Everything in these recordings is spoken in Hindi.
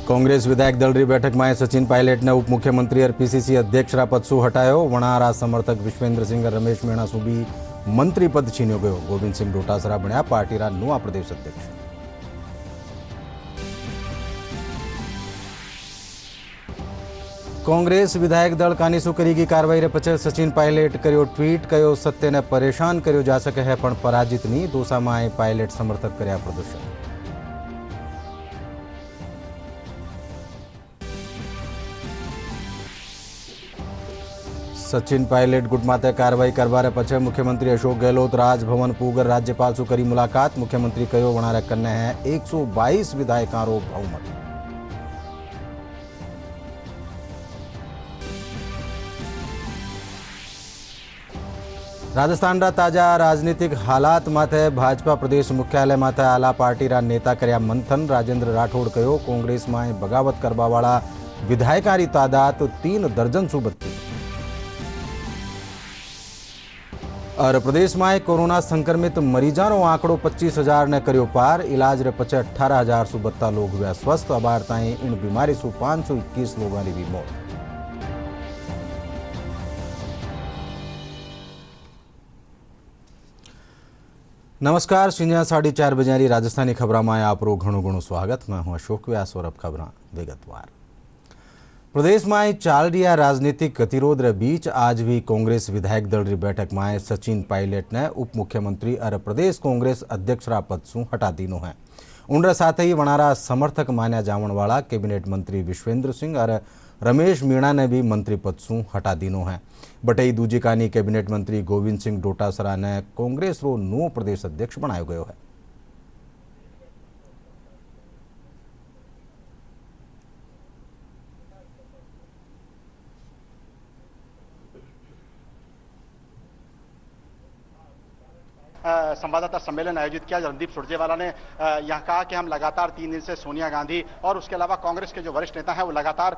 कांग्रेस विधायक दल री बैठक में सचिन पायलट ने उप मुख्यमंत्री और पीसीसी अध्यक्ष पद शू हटायो। वणारा समर्थक विश्वेन्द्र सिंह और रमेश मीणा शू भी मंत्री पद छीन्यो गयो। गोविंद सिंह डोटासरा बन्या पार्टीरा नवा प्रदेश अध्यक्ष। कांग्रेस विधायक दल कानीसू करेगी कार्रवाई रे पछे सचिन पायलट कर्यो ट्वीट, कयो सत्य ने परेशान कर्यो जा सके है पण पराजित नहीं। दोसा में पायलट समर्थक कर्या प्रदर्शन। सचिन पायलट गुट माते कार्रवाई करवारे पछे मुख्यमंत्री अशोक गहलोत राजभवन पूगर राज्यपाल सु करी मुलाकात। मुख्यमंत्री कहो वणारे कन्ने है 122 विधायकों रो बहुमत। राजस्थान रा ताजा राजनीतिक हालात माथे भाजपा प्रदेश मुख्यालय माथे आला पार्टी रा नेता कर्या मंथन। राजेंद्र राठौड़ कहो कांग्रेस में बगावत करवा वाला विधायकों की तादाद 3 दर्जन सु बत्ती। और प्रदेश में कोरोना संक्रमित मरीजों आंकड़ो 25,000 ने कर्यो पार। इलाज रे पछे 18,000 सु बत्ता लोग हुआ स्वस्थ। अबार ताई इन बीमारी सु 521 लोगों की भी मौत। नमस्कार, 4:30 बजे राजस्थानी खबर में आपरो घणो स्वागत। मैं हूं अशोक व्यास और अब खबर विगतवार। प्रदेश में चाल रहा राजनीतिक गतिरोध रे बीच आज भी कांग्रेस विधायक दल री बैठक में सचिन पायलट ने उप मुख्यमंत्री और प्रदेश कांग्रेस अध्यक्ष पद शू हटा दीनो है। उनके साथ ही वणारा समर्थक मान्या जावन वाला कैबिनेट मंत्री विश्वेन्द्र सिंह और रमेश मीणा ने भी मंत्री पद शू हटा दीनो है। बटई दूजी कानी कैबिनेट मंत्री गोविंद सिंह डोटासरा ने कांग्रेस रो नवो प्रदेश अध्यक्ष बनायो गयो है। संवाददाता सम्मेलन आयोजित किया। रणदीप सुरजेवाला ने यह कहा कि हम लगातार 3 दिन से सोनिया गांधी और उसके अलावा कांग्रेस के जो वरिष्ठ नेता हैं वो लगातार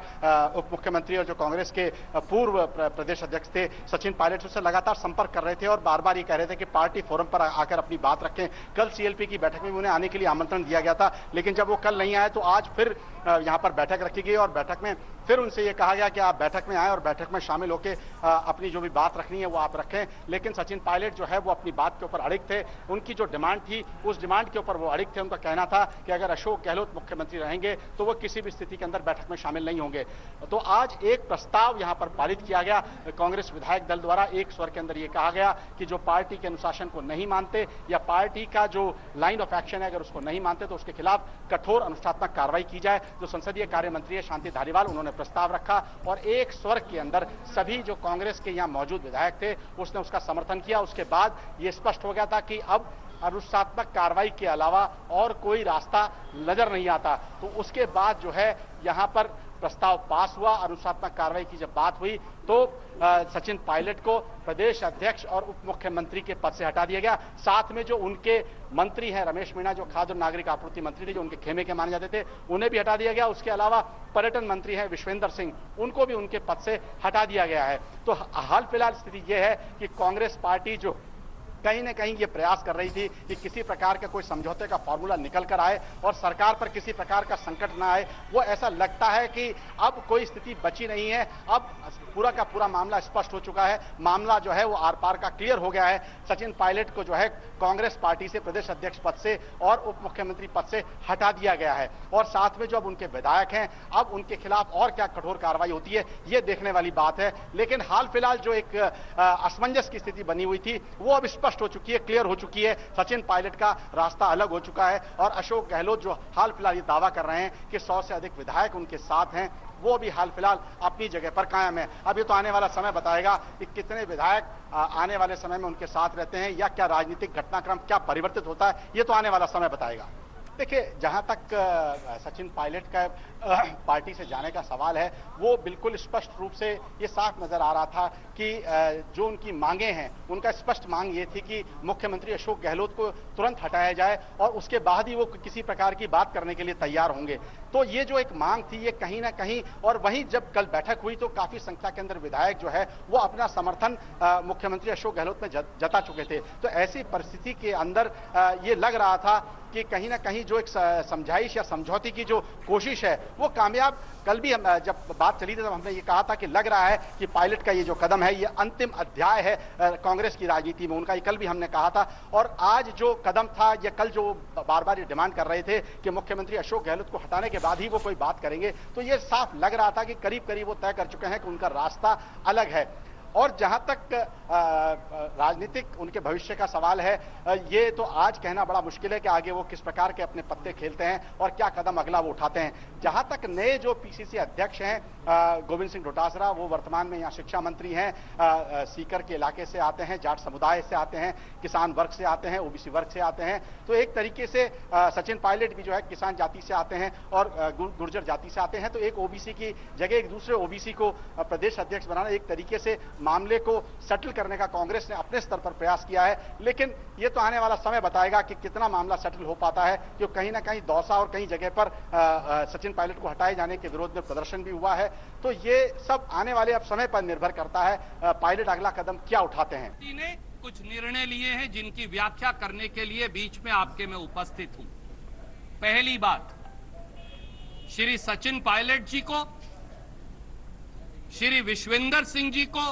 उप मुख्यमंत्री और जो कांग्रेस के पूर्व प्रदेश अध्यक्ष थे सचिन पायलट उससे लगातार संपर्क कर रहे थे और बार बार ये कह रहे थे कि पार्टी फोरम पर आकर अपनी बात रखें। कल सीएलपी की बैठक में उन्हें आने के लिए आमंत्रण दिया गया था, लेकिन जब वो कल नहीं आए तो आज फिर यहाँ पर बैठक रखी गई और बैठक में फिर उनसे ये कहा गया कि आप बैठक में आए और बैठक में शामिल होकर अपनी जो भी बात रखनी है वो आप रखें। लेकिन सचिन पायलट जो है वो अपनी बात के ऊपर अड़िग थे। उनकी जो डिमांड थी उस डिमांड के ऊपर वो अड़िग थे। उनका कहना था कि अगर अशोक गहलोत मुख्यमंत्री रहेंगे तो वो किसी भी स्थिति के अंदर बैठक में शामिल नहीं होंगे। तो आज एक प्रस्ताव यहां पर पारित किया गया कांग्रेस विधायक दल द्वारा। एक स्वर के अंदर यह कहा गया कि जो पार्टी के अनुशासन को नहीं मानते या पार्टी का जो लाइन ऑफ एक्शन है अगर उसको नहीं मानते तो उसके खिलाफ कठोर अनुशासनात्मक कार्रवाई की जाए। जो संसदीय कार्य मंत्री है शांति धारीवाल, उन्होंने प्रस्ताव रखा और एक स्वर के अंदर सभी जो कांग्रेस के यहां मौजूद विधायक थे उसने उसका समर्थन किया। उसके बाद यह स्पष्ट हो गया था कि अब अनुशासनात्मक कार्रवाई के अलावा और कोई रास्ता नजर नहीं आता। तो उसके बाद जो है यहां पर प्रस्ताव पास हुआ। अनुशासनात्मक कार्रवाई की जब बात हुई तो सचिन पायलट को प्रदेश अध्यक्ष और उप मुख्यमंत्री के पद से हटा दिया गया। साथ में जो उनके मंत्री हैं रमेश मीणा जो खाद्य और नागरिक आपूर्ति मंत्री थे, जो उनके खेमे के माने जाते थे, उन्हें भी हटा दिया गया। उसके अलावा पर्यटन मंत्री हैं विश्वेन्द्र सिंह, उनको भी उनके पद से हटा दिया गया है। तो हाल फिलहाल स्थिति यह है कि कांग्रेस पार्टी जो कहीं न कहीं ये प्रयास कर रही थी कि किसी प्रकार का कोई समझौते का फॉर्मूला निकल कर आए और सरकार पर किसी प्रकार का संकट ना आए, वो ऐसा लगता है कि अब कोई स्थिति बची नहीं है। अब पूरा का पूरा मामला स्पष्ट हो चुका है। मामला जो है वो आर पार का क्लियर हो गया है। सचिन पायलट को जो है कांग्रेस पार्टी से प्रदेश अध्यक्ष पद से और उप मुख्यमंत्री पद से हटा दिया गया है और साथ में जो अब उनके विधायक हैं अब उनके खिलाफ और क्या कठोर कार्रवाई होती है ये देखने वाली बात है। लेकिन हाल फिलहाल जो एक असमंजस की स्थिति बनी हुई थी वो अब स्पष्ट हो चुकी है, क्लियर हो चुकी है। सचिन पायलट का रास्ता अलग हो चुका है और अशोक गहलोत जो हाल फिलहाल ये दावा कर रहे हैं कि 100 से अधिक विधायक उनके साथ हैं, वो भी हाल फिलहाल अपनी जगह पर कायम है। अब ये तो आने वाला समय बताएगा कि कितने विधायक आने वाले समय में उनके साथ रहते हैं या क्या राजनीतिक घटनाक्रम क्या परिवर्तित होता है, ये तो आने वाला समय बताएगा। देखिए, जहां तक सचिन पायलट का पार्टी से जाने का सवाल है वो बिल्कुल स्पष्ट रूप से ये साफ नजर आ रहा था कि जो उनकी मांगे हैं उनका स्पष्ट मांग ये थी कि मुख्यमंत्री अशोक गहलोत को तुरंत हटाया जाए और उसके बाद ही वो किसी प्रकार की बात करने के लिए तैयार होंगे। तो ये जो एक मांग थी ये कहीं ना कहीं, और वहीं जब कल बैठक हुई तो काफी संख्या के अंदर विधायक जो है वो अपना समर्थन मुख्यमंत्री अशोक गहलोत में जता चुके थे। तो ऐसी परिस्थिति के अंदर ये लग रहा था कि कहीं ना कहीं जो एक समझाइश या समझौते की जो कोशिश है वो कामयाब, कल भी हम जब बात चली थी तब हमने ये कहा था कि लग रहा है कि पायलट का ये जो कदम है ये अंतिम अध्याय है कांग्रेस की राजनीति में उनका, ये कल भी हमने कहा था। और आज जो कदम था, ये कल जो बार बार ये डिमांड कर रहे थे कि मुख्यमंत्री अशोक गहलोत को हटाने के बाद ही वो कोई बात करेंगे, तो ये साफ लग रहा था कि करीब करीब वो तय कर चुके हैं कि उनका रास्ता अलग है। और जहां तक राजनीतिक उनके भविष्य का सवाल है, ये तो आज कहना बड़ा मुश्किल है कि आगे वो किस प्रकार के अपने पत्ते खेलते हैं और क्या कदम अगला वो उठाते हैं। जहां तक नए जो पीसीसी अध्यक्ष हैं गोविंद सिंह डोटासरा, वो वर्तमान में यहाँ शिक्षा मंत्री हैं, सीकर के इलाके से आते हैं, जाट समुदाय से आते हैं, किसान वर्ग से आते हैं, ओबीसी वर्ग से आते हैं। तो एक तरीके से सचिन पायलट भी जो है किसान जाति से आते हैं और गुर्जर जाति से आते हैं। तो एक ओबीसी की जगह एक दूसरे ओबीसी को प्रदेश अध्यक्ष बनाना, एक तरीके से मामले को सेटल करने का कांग्रेस ने अपने स्तर पर प्रयास किया है। लेकिन ये तो आने वाला समय बताएगा कि कितना मामला सेटल हो पाता है, क्योंकि कहीं ना कहीं दौसा और कई जगह पर सचिन पायलट को हटाए जाने के विरोध में प्रदर्शन भी हुआ है। तो ये सब आने वाले अब समय पर निर्भर करता है पायलट अगला कदम क्या उठाते हैं। ने कुछ निर्णय लिए हैं जिनकी व्याख्या करने के लिए बीच में आपके मैं उपस्थित हूं। पहली बात, श्री सचिन पायलट जी को, श्री विश्वेंद्र सिंह जी को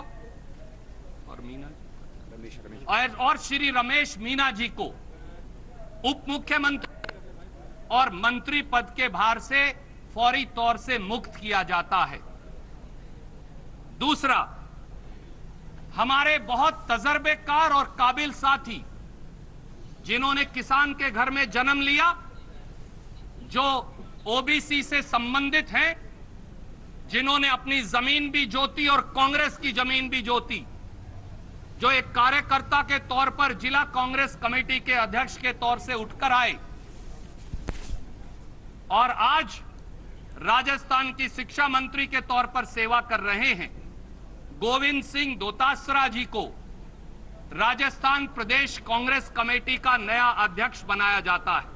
और मीना जी और श्री रमेश मीना जी को उप मुख्यमंत्री और मंत्री पद के भार से फौरी तौर से मुक्त किया जाता है। दूसरा, हमारे बहुत तजर्बेकार और काबिल साथी जिन्होंने किसान के घर में जन्म लिया, जो ओबीसी से संबंधित हैं, जिन्होंने अपनी जमीन भी जोती और कांग्रेस की जमीन भी जोती, जो एक कार्यकर्ता के तौर पर जिला कांग्रेस कमेटी के अध्यक्ष के तौर से उठकर आए और आज राजस्थान की शिक्षा मंत्री के तौर पर सेवा कर रहे हैं, गोविंद सिंह डोटासरा जी को राजस्थान प्रदेश कांग्रेस कमेटी का नया अध्यक्ष बनाया जाता है।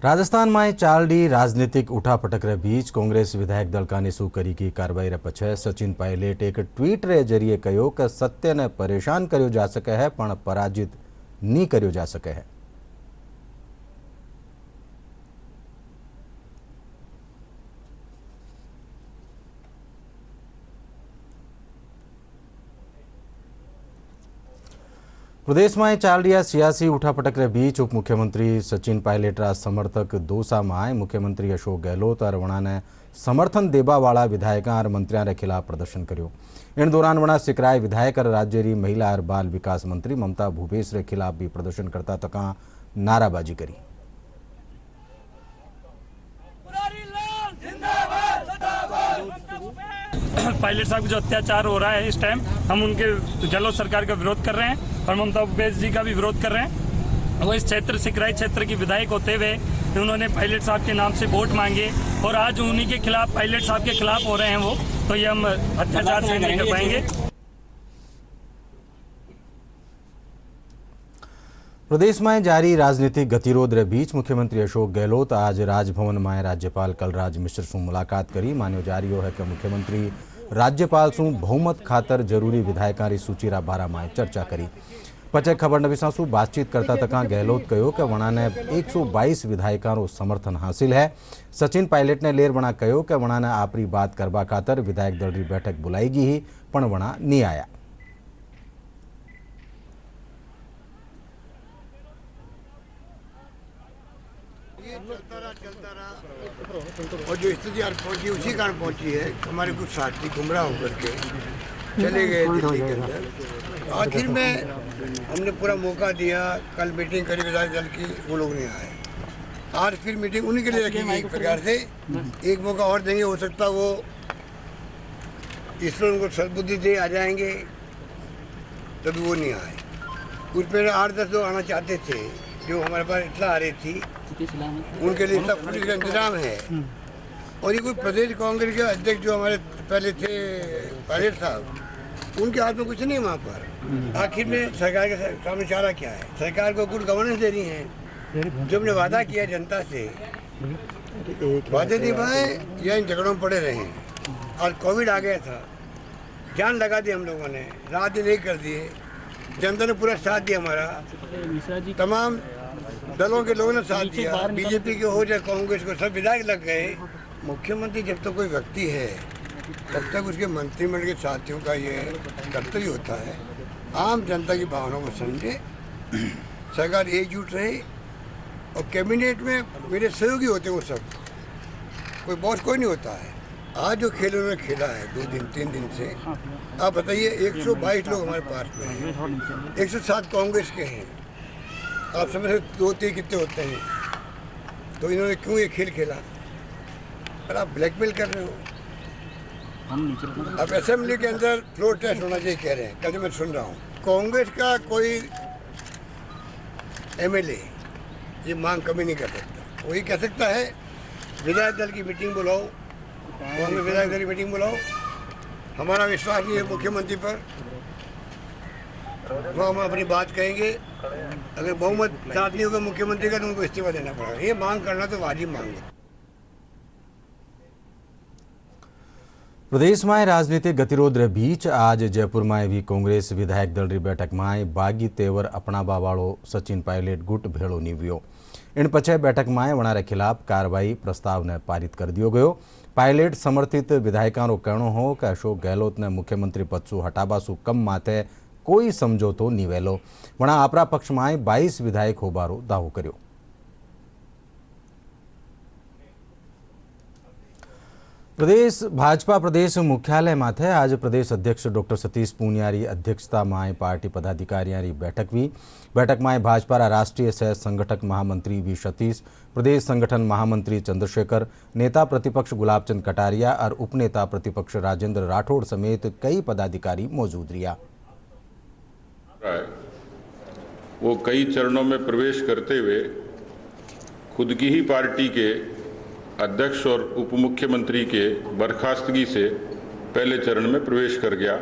રાજસ્થાનમાં ચાલડી રાજનીતિક ઉઠાપટક રે બીચ કોંગ્રેસ વિધાયક દળ કાની કરી की कार्रवाई रे पछे सचिन पायलट एक ट्वीट रे जरिए कहो कि सत्य ने परेशान कर्यो जा सके है पण पराजित नी कर्यो जा सके है। प्रदेश में चाल रहा सियासी उठापटक रे बीच उप मुख्यमंत्री सचिन पायलट रा समर्थक दोसा में मुख्यमंत्री अशोक गहलोत और वणा ने समर्थन देवा वाला विधायक और मंत्रियों के खिलाफ प्रदर्शन कर्यो। इन दौरान वणा सिकराय विधायक और राज्य री महिला और बाल विकास मंत्री ममता भूपेश रे खिलाफ भी प्रदर्शन करता तका नाराबाजी करी। पायलट साहब जो अत्याचार हो रहा है इस टाइम, हम उनके गहलोत सरकार का विरोध कर रहे हैं और ममता भूपेश जी का भी विरोध कर रहे हैं। वो इस क्षेत्र सिकराई क्षेत्र की विधायक होते हुए उन्होंने पायलट साहब के नाम से वोट मांगे और आज उन्हीं के खिलाफ, पायलट साहब के खिलाफ हो रहे हैं वो, तो ये हम अत्याचार से नहीं कर पाएंगे। प्रदेश में जारी राजनीतिक गतिरोध रे बीच मुख्यमंत्री अशोक गहलोत आज राजभवन में राज्यपाल कलराज मिश्र से मुलाकात करी। मान्यो जा रही है कि मुख्यमंत्री राज्यपाल से बहुमत खातर जरूरी विधायकों की सूची रा बारा में चर्चा करी। पचे खबरनवीसा से बातचीत करता तक गहलोत कहो कि वणा ने 122 विधायकों समर्थन हासिल है। सचिन पायलट ने लेर वणा कहो कि वणा ने आपरी बात करवा खातर विधायक दल की बैठक बुलाई गई ही पण वणा नहीं आया। चलता रहा और जो स्थिति आज पहुंची उसी कारण पहुंची है। हमारे कुछ साथी गुमराह होकर के चले गए दिल्ली के अंदर। आखिर में हमने पूरा मौका दिया, कल मीटिंग करी विधायक दल की, वो लोग नहीं आए। आज फिर मीटिंग उन्हीं के लिए रखी गई। एक प्रकार से एक मौका और देंगे, हो सकता वो ईश्वर उनको सद्बुद्धि दे आ जाएंगे, तभी वो नहीं आए। कुछ पहले 8-10 लोग आना चाहते थे, जो हमारे पास इतना आ रही थी, उनके लिए सब पुलिस का इंतजाम है। और ये कोई प्रदेश कांग्रेस के अध्यक्ष जो हमारे पहले थे पायलट साहब, उनके हाथ में कुछ नहीं वहाँ पर। आखिर में सरकार के सामने चारा क्या है? सरकार को गुड गवर्नेंस दे रही है। जो हमने वादा किया जनता से, वादे निभाए या इन झगड़ों में पड़े रहे। और कोविड आ गया था, जान लगा दी हम लोगों ने, रात दिन एक कर दिए। जनता ने पूरा साथ दिया हमारा, तमाम दलों के लोगों ने साथ दिया, बीजेपी के हो या कांग्रेस को, सब विधायक लग गए। मुख्यमंत्री जब तक कोई व्यक्ति है तब तक उसके मंत्रिमंडल के साथियों का ये कर्तव्य होता है आम जनता की भावनाओं को समझे, सरकार एकजुट रहे। और कैबिनेट में मेरे सहयोगी होते वो सब, कोई बॉस कोई नहीं होता है। आज जो खेल उन्होंने खेला है 2 दिन 3 दिन से, आप बताइए 122 लोग हमारे पास में हैं, 107 कांग्रेस के हैं, आप समझ रहे 2-3 कितने होते हैं। तो इन्होंने क्यों ये खेल खेला? पर आप ब्लैकमेल कर रहे हो। अब असेंबली के अंदर फ्लोर टेस्ट होना चाहिए कह रहे हैं, कल मैं सुन रहा हूँ कांग्रेस का कोई एमएलए ये मांग कभी नहीं कर सकता। वही कह सकता है विधायक दल की मीटिंग बुलाओ, कांग्रेस विधायक दल की मीटिंग बुलाओ, हमारा विश्वास नहीं है मुख्यमंत्री पर, वो हम अपनी बात कहेंगे। अगर बहुमत साथ नहीं होगा मुख्यमंत्री का तो उनको इस्तीफा देना पड़ेगा। ये मांग करना तो वाजिब मांग है। प्रदेश में राजनीतिक गतिरोध रे बीच आज जयपुर में भी कांग्रेस विधायक दल री बैठक में बागी तेवर अपनावा वालों सचिन पायलट गुट भेड़ो नीव्यो। इन पछे बैठक में वणारे खिलाफ कार्रवाई प्रस्ताव ने पारित कर दियो गयो। पायलट समर्थित विधायकों रो कहनो हो कि अशोक गहलोत ने मुख्यमंत्री पद सु हटावा सु कम माथे कोई समझौतो नी वेलो। वणा आपरा पक्ष में 22 विधायक होबारो दावो कर्यो। प्रदेश भाजपा प्रदेश मुख्यालय माथे आज प्रदेश अध्यक्ष डॉक्टर सतीश पूनियारी अध्यक्षता में पार्टी पदाधिकारियों की बैठक हुई। बैठक में भाजपा राष्ट्रीय सह संगठक महामंत्री वी सतीश, प्रदेश संगठन महामंत्री चंद्रशेखर, नेता प्रतिपक्ष गुलाबचंद कटारिया और उपनेता प्रतिपक्ष राजेंद्र राठौड़ समेत कई पदाधिकारी मौजूद रिया। वो कई चरणों में प्रवेश करते हुए खुद की ही पार्टी के अध्यक्ष और उप मुख्यमंत्री के बर्खास्तगी से पहले चरण में प्रवेश कर गया।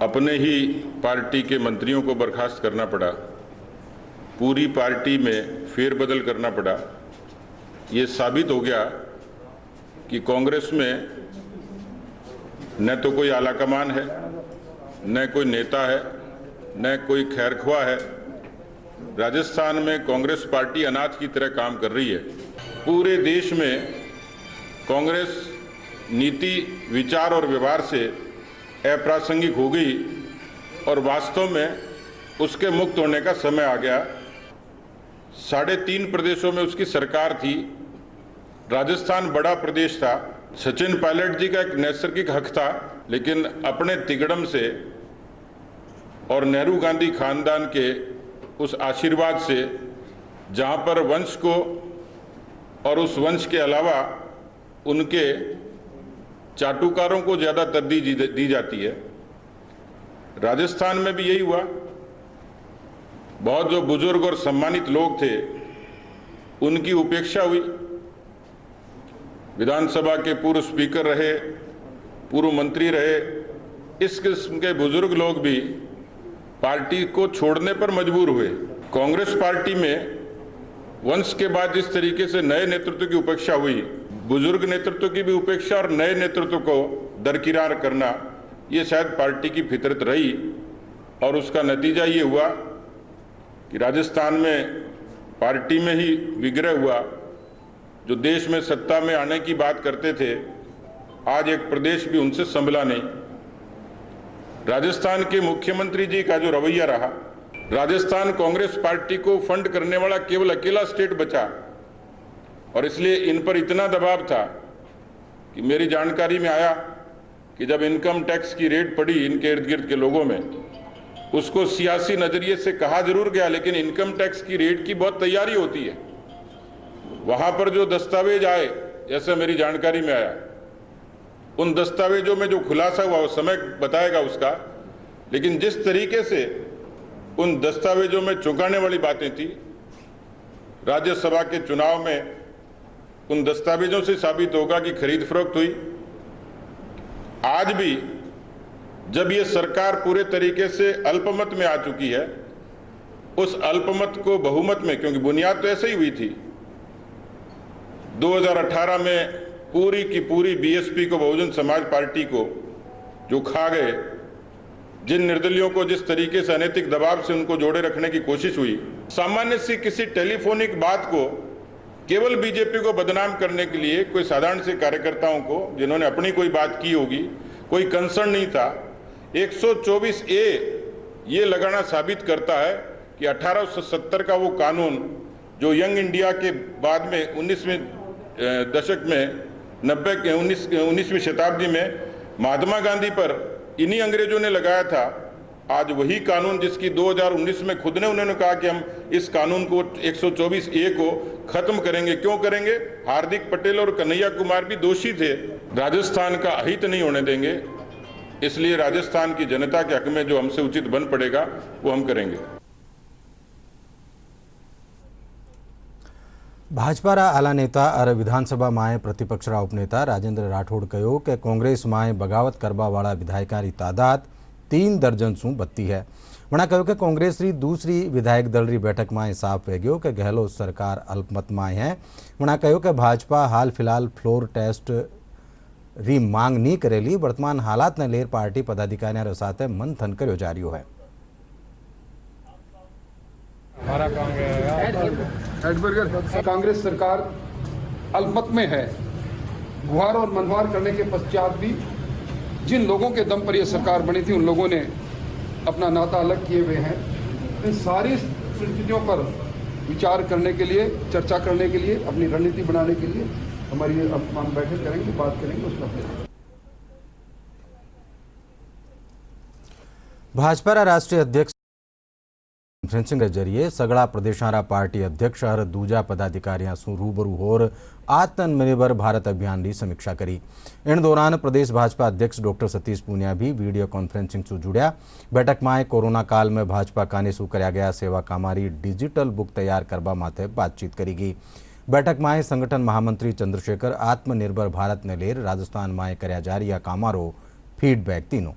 अपने ही पार्टी के मंत्रियों को बर्खास्त करना पड़ा, पूरी पार्टी में फेरबदल करना पड़ा। ये साबित हो गया कि कांग्रेस में न तो कोई आलाकमान है, न कोई नेता है, न कोई खैरख्वाह है। राजस्थान में कांग्रेस पार्टी अनाथ की तरह काम कर रही है। पूरे देश में कांग्रेस नीति, विचार और व्यवहार से अप्रासंगिक हो गई और वास्तव में उसके मुक्त होने का समय आ गया। 3.5 प्रदेशों में उसकी सरकार थी। राजस्थान बड़ा प्रदेश था। सचिन पायलट जी का एक नैसर्गिक हक था, लेकिन अपने तिगड़म से और नेहरू गांधी खानदान के उस आशीर्वाद से, जहां पर वंश को और उस वंश के अलावा उनके चाटुकारों को ज़्यादा तरजीह दी जाती है। राजस्थान में भी यही हुआ। बहुत जो बुजुर्ग और सम्मानित लोग थे उनकी उपेक्षा हुई। विधानसभा के पूर्व स्पीकर रहे, पूर्व मंत्री रहे, इस किस्म के बुजुर्ग लोग भी पार्टी को छोड़ने पर मजबूर हुए। कांग्रेस पार्टी में वंश के बाद जिस तरीके से नए नेतृत्व की उपेक्षा हुई, बुजुर्ग नेतृत्व की भी उपेक्षा और नए नेतृत्व को दरकिरार करना, ये शायद पार्टी की फितरत रही और उसका नतीजा ये हुआ कि राजस्थान में पार्टी में ही विग्रह हुआ। जो देश में सत्ता में आने की बात करते थे, आज एक प्रदेश भी उनसे संभला नहीं। राजस्थान के मुख्यमंत्री जी का जो रवैया रहा, राजस्थान कांग्रेस पार्टी को फंड करने वाला केवल अकेला स्टेट बचा और इसलिए इन पर इतना दबाव था कि मेरी जानकारी में आया कि जब इनकम टैक्स की रेट पड़ी इनके इर्द गिर्द के लोगों में, उसको सियासी नजरिए से कहा जरूर गया, लेकिन इनकम टैक्स की रेट की बहुत तैयारी होती है। वहां पर जो दस्तावेज आए, जैसे मेरी जानकारी में आया, उन दस्तावेजों में जो खुलासा हुआ वो समय बताएगा उसका, लेकिन जिस तरीके से उन दस्तावेजों में चौंकाने वाली बातें थी, राज्यसभा के चुनाव में उन दस्तावेजों से साबित होगा कि खरीद फरोख्त हुई। आज भी जब ये सरकार पूरे तरीके से अल्पमत में आ चुकी है, उस अल्पमत को बहुमत में, क्योंकि बुनियाद तो ऐसे ही हुई थी, 2018 में पूरी की पूरी बीएसपी को, बहुजन समाज पार्टी को जो खा गए, जिन निर्दलियों को जिस तरीके से अनैतिक दबाव से उनको जोड़े रखने की कोशिश हुई, सामान्य सी किसी टेलीफोनिक बात को केवल बीजेपी को बदनाम करने के लिए कोई साधारण से कार्यकर्ताओं को जिन्होंने अपनी कोई बात की होगी, कोई कंसर्न नहीं था, 124A ये लगाना साबित करता है कि 1870 का वो कानून जो यंग इंडिया के बाद में 19वें दशक में 19वीं शताब्दी में महात्मा गांधी पर इन्हीं अंग्रेजों ने लगाया था, आज वही कानून जिसकी 2019 में खुद ने उन्होंने कहा कि हम इस कानून को 124A को खत्म करेंगे। क्यों करेंगे? हार्दिक पटेल और कन्हैया कुमार भी दोषी थे। राजस्थान का अहित नहीं होने देंगे, इसलिए राजस्थान की जनता के हक में जो हमसे उचित बन पड़ेगा वो हम करेंगे। भाजपारा आला नेता और विधानसभा में प्रतिपक्षरा उपनेता राजेंद्र राठौड़ कहो कि कांग्रेस में बगावत करवावाळा विधायकों की तादाद 3 दर्जन सु बत्ती है। वणा कहो कि कांग्रेस री दूसरी विधायक दल री बैठक में साफ वे गयो कि गहलोत सरकार अल्पमत में है। वणा कहो कि भाजपा हाल फिलहाल फ्लोर टेस्ट री मांग नहीं करेली, वर्तमान हालात ने लेर पार्टी पदाधिकारियों साथ मंथन कर्यो जा रह्यो है। कांग्रेस सरकार अल्पमत में है। गुहार और मनवार करने के पश्चात भी जिन लोगों के दम पर यह सरकार बनी थी उन लोगों ने अपना नाता अलग किए हुए हैं। इन सारी स्थितियों पर विचार करने के लिए, चर्चा करने के लिए, अपनी रणनीति बनाने के लिए हमारी हम बैठक करेंगे, बात करेंगे उसका। भाजपा राष्ट्रीय अध्यक्ष कॉन्फ्रेंसिंग के जरिए सगड़ा प्रदेशारा पार्टी अध्यक्ष और दूजा पदाधिकारियों से रूबरू होर आत्मनिर्भर भारत अभियान की समीक्षा करी। इन दौरान प्रदेश भाजपा अध्यक्ष डॉक्टर सतीश पूनिया भी वीडियो कॉन्फ्रेंसिंग से जुड़िया। बैठक में कोरोना काल में भाजपा काने शू कराया गया सेवा कामारी डिजिटल बुक तैयार करवा माथे बातचीत करेगी। बैठक में संगठन महामंत्री चंद्रशेखर आत्मनिर्भर भारत ने लेर राजस्थान में कराया जा रहा कामारो फीडबैक तीनों।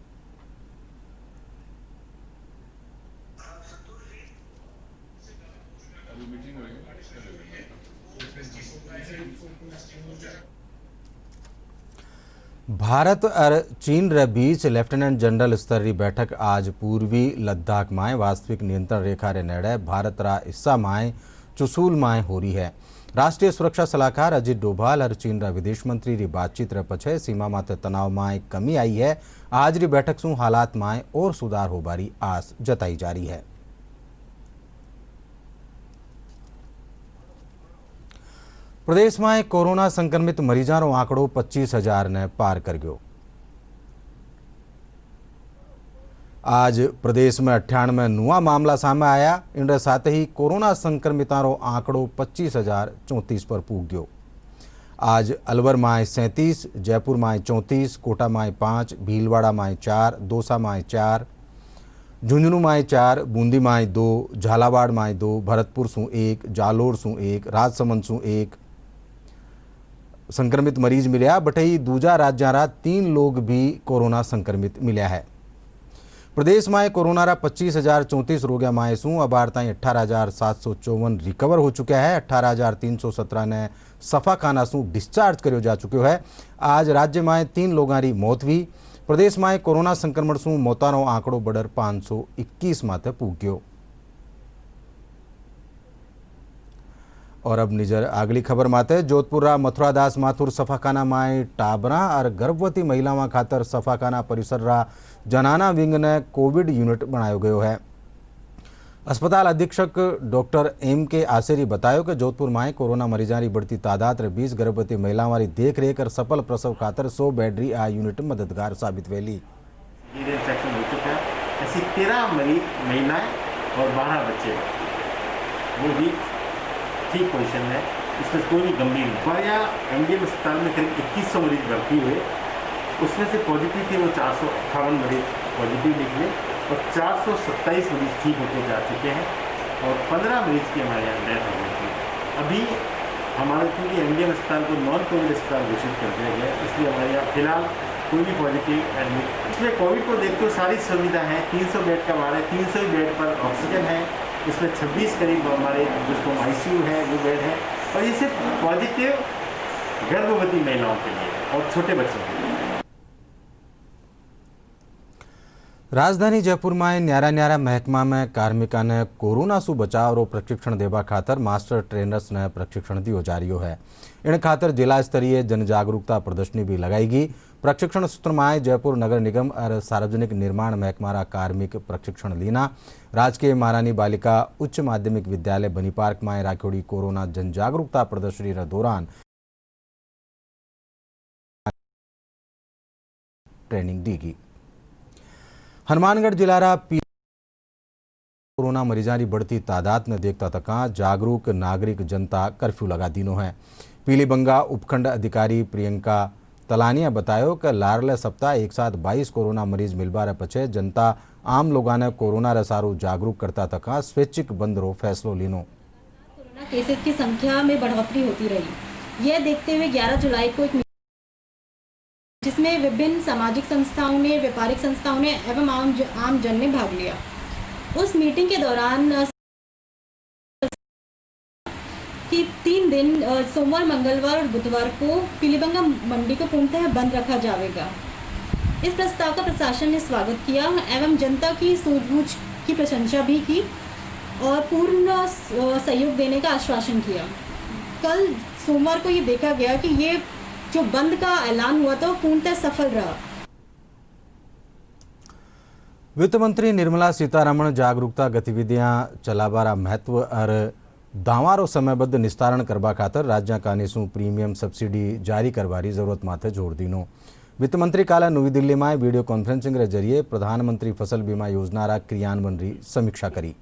भारत और चीन रे बीच लेफ्टिनेंट जनरल स्तर की बैठक आज पूर्वी लद्दाख में वास्तविक नियंत्रण रेखा रे नेड़े भारत रा हिस्सा में चुसूल में हो रही है। राष्ट्रीय सुरक्षा सलाहकार अजित डोभाल और चीन रा विदेश मंत्री री बातचीत रे पछे सीमा माते तनाव में कमी आई है। आज री बैठक सु हालात में और सुधार होबारी आस जताई जा रही है। प्रदेश में कोरोना संक्रमित मरीजों रो आंकड़ो 25,000 ने पार कर गयो। आज प्रदेश में 98 नुआ मामला सामने आया। इन साथ ही कोरोना संक्रमितों रो आंकड़ो 25,034 पर पूग गयो। आज अलवर में 37, जयपुर में 34, कोटा में 5, भीलवाड़ा में 4, दौसा में 4, झुंझुनू में 4, बूंदी में 2, झालावाड़ में 2, भरतपुर सु 1, जालोर सु 1, राजसमंद सु 1 संक्रमित मरीज मिलया। बटई दूजा राज्यारा 3 लोग भी कोरोना संक्रमित मिलया है। प्रदेश में कोरोना रा 25,034 रोगिया माए सू अबार ताई 18,754 रिकवर हो चुका है। 18,317 ने सफाखाना सू डिस्चार्ज करो जा चुको है। आज राज्य में 3 लोगों की मौत हुई। प्रदेश में कोरोना संक्रमण सू मौतानो आंकड़ो बढ़र 521 माते पूग गयो। और अब निजर आगली खबर माते जोधपुर मथुरादास माथुर सफाखाना में टाबरा और गर्भवती महिलाओं खातर सफाखाना परिसर रा जनाना विंग ने कोविड यूनिट बनायो गयो है। अस्पताल अधीक्षक डॉक्टर M.K. आसेरी बतायो कि जोधपुर में कोरोना मरीजों की बढ़ती तादाद रे 20 गर्भवती महिलाओं की देखरेख और सफल प्रसव खातर 100 बेड री आ यूनिट मददगार साबित वेली। इंफेक्शन हो चुका है। ऐसी 13 महिलाएं और 12 बच्चे वो भी ठीक पोजीशन में, इसमें कोई भी गंभीर नहीं। हमारे यहाँ एमडीएम अस्पताल में करीब 2100 मरीज भर्ती हुए, उसमें से पॉजिटिव थे वो 458 मरीज पॉजिटिव निकले और 427 मरीज ठीक होते जा चुके हैं और 15 मरीज की हमारे यहाँ डेथ हो गई थी। अभी हमारे क्योंकि एमडीएम अस्पताल को नॉन कोविड अस्पताल घोषित कर दिया गया, इसलिए हमारे यहाँ फिलहाल कोई भी पॉजिटिव एडमिट। इसमें कोविड को देखते हुए सारी सुविधा है। 300 बेड का वार्ड है, 300 बेड पर ऑक्सीजन है, इसमें 26 करीब हमारे जिसको आईसीयू है वो बेड है और ये सिर्फ पॉजिटिव गर्भवती महिलाओं के लिए और छोटे बच्चों के लिए। राजधानी जयपुर में न्यारा न्यारा महकमा में कार्मिका ने कोरोना सु बचाव रो प्रशिक्षण देवा खातर मास्टर ट्रेनर्स ने प्रशिक्षण दियो जा रही है। इन खातर जिला स्तरीय जन जागरूकता प्रदर्शनी भी लगाईगी। प्रशिक्षण सूत्र में जयपुर नगर निगम और सार्वजनिक निर्माण महकमारा कार्मिक प्रशिक्षण लीना राजकीय महारानी बालिका उच्च माध्यमिक विद्यालय बनी पार्क में राखोड़ी कोरोना जन जागरूकता प्रदर्शनी दौरान ट्रेनिंग दी गई। हनुमानगढ़ जिला कोरोना मरीजा की बढ़ती तादाद ने देखता तक जागरूक नागरिक जनता कर्फ्यू लगा दीनो है। पीलीबंगा उपखंड अधिकारी प्रियंका तलानिया बतायो कि लारले सप्ताह एक साथ 22 कोरोना मरीज मिलवा पछे जनता आम लोगों ने कोरोना रे सारू जागरूक करता तक स्वैच्छिक बंद रो फैसलो लीनो। कोरोना केसेस की संख्या में बढ़ोतरी होती रही। यह देखते हुए 11 जुलाई को एक जिसमें विभिन्न सामाजिक संस्थाओं ने, व्यापारिक संस्थाओं ने एवं आम जन ने भाग लिया। उस मीटिंग के दौरान कि 3 दिन सोमवार, मंगलवार और बुधवार को पीलीबंगा मंडी को पूर्णतः बंद रखा जाएगा। इस प्रस्ताव का प्रशासन ने स्वागत किया एवं जनता की सूझबूझ की प्रशंसा भी की और पूर्ण सहयोग देने का आश्वासन किया। कल सोमवार को ये देखा गया कि ये जो बंद का ऐलान हुआ था वो पूर्णतः सफल रहा। वित्त मंत्री निर्मला सीतारमण जागरूकता गतिविधियां चलावारा महत्व और दावारो समयबद्ध निस्तारण करवा खातर राज्य कानीसु प्रीमियम सब्सिडी जारी करवारी जरूरत माथे जोर दीनो। वित्त मंत्री काले नवी दिल्ली में वीडियो कॉन्फ्रेंसिंग रे जरिए प्रधानमंत्री फसल बीमा योजना रा क्रियान्वयन री समीक्षा करी।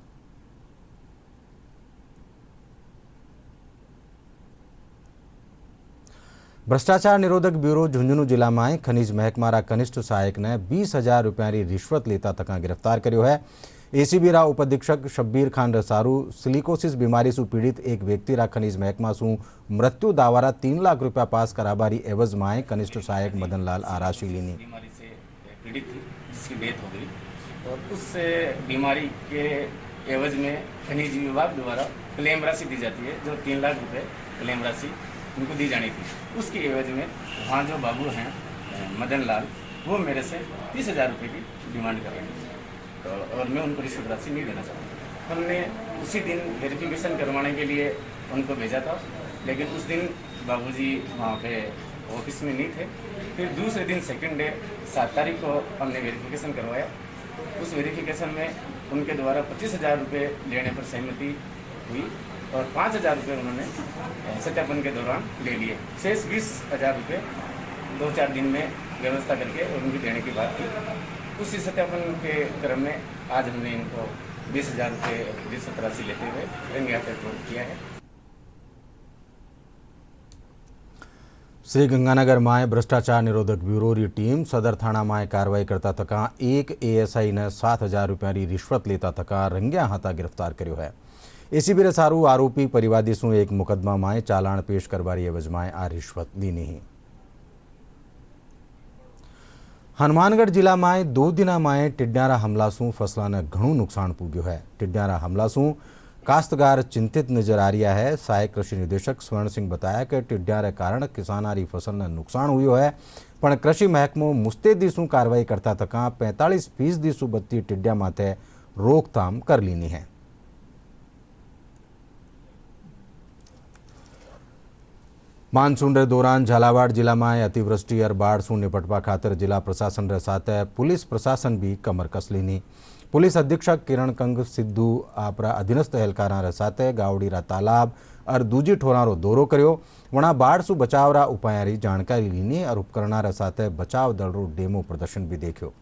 भ्रष्टाचार निरोधक ब्यूरो झुंझुनू जिला में खनिज महकमारा कनिष्ठ सहायक ने 20,000 रुपया की रिश्वत लेता तक गिरफ्तार कर्यो है। एसीबी रा उपाधीक्षक शब्बीर खान रसारू सिलिकोसिस बीमारी सु पीड़ित एक व्यक्ति रा खनिज महकमा सु मृत्यु दावारा 3 लाख रुपया पास कराबारी एवज में कनिष्ठ सहायक मदन लाल आराशी लीनी। बीमारी से पीड़ित थी जिसकी डेथ हो गई और उस बीमारी के एवज में खनिज विभाग द्वारा क्लेम राशि दी जाती है, जो 3 लाख रुपये क्लेम राशि उनको दी जानी थी। उसकी एवज में वहाँ जो बाबू हैं मदन लाल, वो मेरे से 30,000 रुपये की डिमांड कर रहे हैं और मैं उनको रिश्वत राशि नहीं देना चाहता। हमने उसी दिन वेरिफिकेशन करवाने के लिए उनको भेजा था, लेकिन उस दिन बाबूजी वहाँ पे ऑफिस में नहीं थे। फिर दूसरे दिन सेकंड डे 7 तारीख को हमने वेरिफिकेशन करवाया। उस वेरिफिकेशन में उनके द्वारा 25,000 रुपये लेने पर सहमति हुई और 5,000 रुपये उन्होंने सत्यापन के दौरान ले लिए। शेष 20,000 रुपये 2-4 दिन में व्यवस्था करके उनकी देने की बात की। उसी सत्यापन के क्रम में आज हमने इनको 20,000 रुपये रिश्वत राशि लेते हुए रंगे हाथ रिपोर्ट किया है। श्री गंगानगर में भ्रष्टाचार निरोधक ब्यूरो री टीम सदर थाना में कार्रवाई करता तक एक एएसआई ने 7,000 रुपया की रिश्वत लेता तक रंग्या हाथा गिरफ्तार कर्यो है। एसीबी रे सारू आरोपी परिवादी सु एक मुकदमा में चालान पेश करवारी एवज में आ रिश्वत लीनी है। हनुमानगढ़ जिला में 2 दिना में टिड्यारा हमला सु फसला ने घणु नुकसान पुग्यो है। टिड्यारा हमला सु काश्तकार चिंतित नजर आ रहा है। सहायक कृषि निदेशक स्वर्ण सिंह बताया कि टिड्या कारण किसानारी फसल ने नुकसान हुयो है, पण कृषि महकमो मुस्तैदी सु कार्रवाई करता तक 45% सु बत्ती टिड्या माथे रोकथाम कर लीनी है। मानसून रे दौरान झालावाड़ जिला में अतिवृष्टि और बाढ़ सु निपटवा खातर जिला प्रशासन रे साथ पुलिस प्रशासन भी कमर कस लीनी। पुलिस अधीक्षक किरण कंग सिद्धू आपरा अधीनस्थ एहलकारा रे साथ गावड़ीरा तालाब और दूजी ठोरारो दौरो कर्यो। वणा बाढ़ सु बचावरा उपायारी जानकारी लीनी और उपकरणा रे साथ बचाव दल रो डेमो प्रदर्शन भी देखो।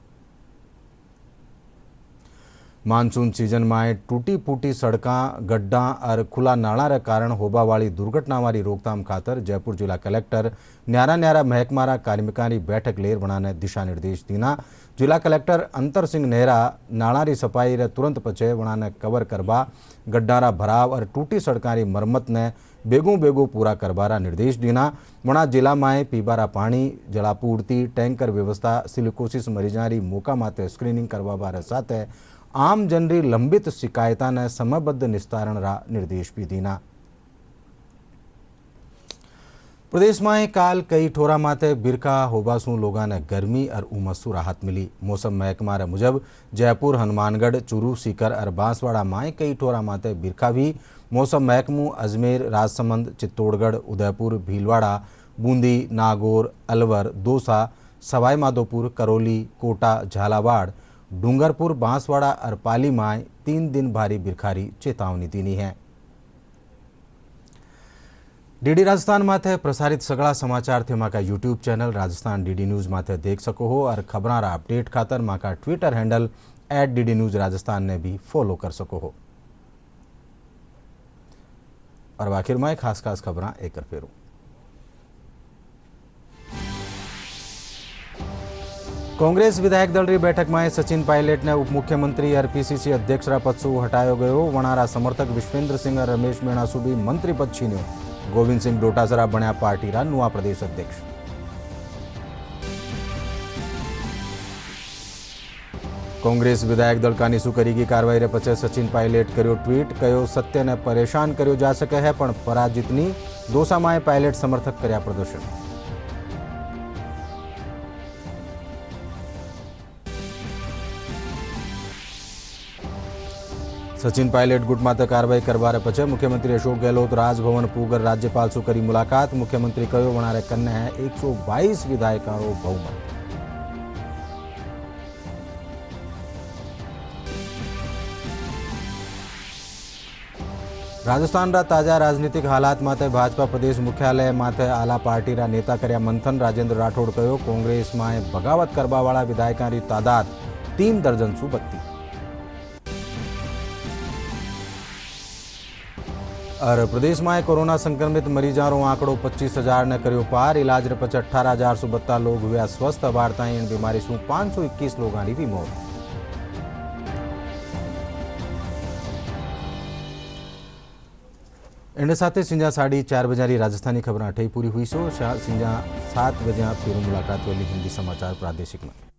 मानसून सीजन में टूटी फूटी सड़कों, गड्ढा और खुला नाला रे कारण होबा वाली दुर्घटना वाली रोकथाम खातर जयपुर जिला कलेक्टर न्यारा न्यारा महकमारा कार्मिका की बैठक लेर बनाने दिशा निर्देश दीना। जिला कलेक्टर अंतर सिंह नेहरा नाला री सफाई रे तुरंत पछे वणा ने कवर करवा, गड्ढारा भराव और टूटी सड़कों की मरम्मत ने बेगू पूरा करवारा निर्देश दीना। वणा जिला में पीबारा पानी, जलापूर्ति, टैंकर व्यवस्था, सिलिकोसिस मरीजा री मौका माते स्क्रीनिंग करवा साथ आम जनरी लंबित शिकायता ने समयबद्ध निस्तारण रा निर्देश भी दीना। प्रदेश में काल कई ठोरा माथे बिरखा होबासू लोगों ने गर्मी और उमसू राहत मिली। मौसम महकमा रे मुजब जयपुर, हनुमानगढ़, चूरू, सीकर और बांसवाड़ा में कई ठोरा माथे बिरखा भी। मौसम महकमू अजमेर, राजसमंद, चित्तौड़गढ़, उदयपुर, भीलवाड़ा, बूंदी, नागौर, अलवर, दौसा, सवाई माधोपुर, करौली, कोटा, झालावाड़, डूंगरपुर, बांसवाड़ा और पाली में 3 दिन भारी बिरखारी चेतावनी दीनी है। डीडी राजस्थान माथे प्रसारित सगळा समाचार थे माका YouTube channel Rajasthan DD news माथे देख सको हो और खबरां अपडेट खातर माका Twitter handle @DD news Rajasthan ने भी फॉलो कर सको हो। और आखिर में खास खबरां एक फेरू। कांग्रेस विधायक दल री बैठक में सचिन पायलट ने उप मुख्यमंत्री और PCC अध्यक्ष पद से हटायो गयो। वणारा समर्थक विश्वेंद्र सिंह और रमेश मीणा भी मंत्री पद छीन्यो। गोविंद सिंह डोटासरा बन्या पार्टी रा नुआ प्रदेश अध्यक्ष। कांग्रेस विधायक दल का निशु करीगी कार्रवाई रे पछे सचिन पायलट करो ट्वीट, कहो सत्य ने परेशान कर्यो जा सके है पण पराजित नी। दोसा में पायलट समर्थक कर्या प्रदर्शन। सचिन पायलट गुट माते कार्रवाई करवारे पछे मुख्यमंत्री अशोक गहलोत राजभवन पूगर राज्यपाल सु करी मुलाकात। मुख्यमंत्री कहो वणारे कन्ने है 122 विधायकों बहुमत। राजस्थान रा ताजा राजनीतिक हालात माते भाजपा प्रदेश मुख्यालय माते आला पार्टी रा नेता कर्या मंथन। राजेंद्र राठौड़ कहो कांग्रेस में बगावत करवा वाला विधायकों की तादाद 3 दर्जन सु बत्ती। और प्रदेश में कोरोना संक्रमित मरीजों रो आंकड़ो 25,000 ने करियो पार। इलाज रे पछ 18,472 लोग हुआ स्वस्थ। वार्ता इन बीमारी सु 521 लोगों की भी मौत। इन साथे सिंजा 4:30 बजे राजस्थानी खबर अठई पूरी हुई। सो सिंजा 7 बजे फिर मुलाकात वाली हिंदी समाचार प्रादेशिक में।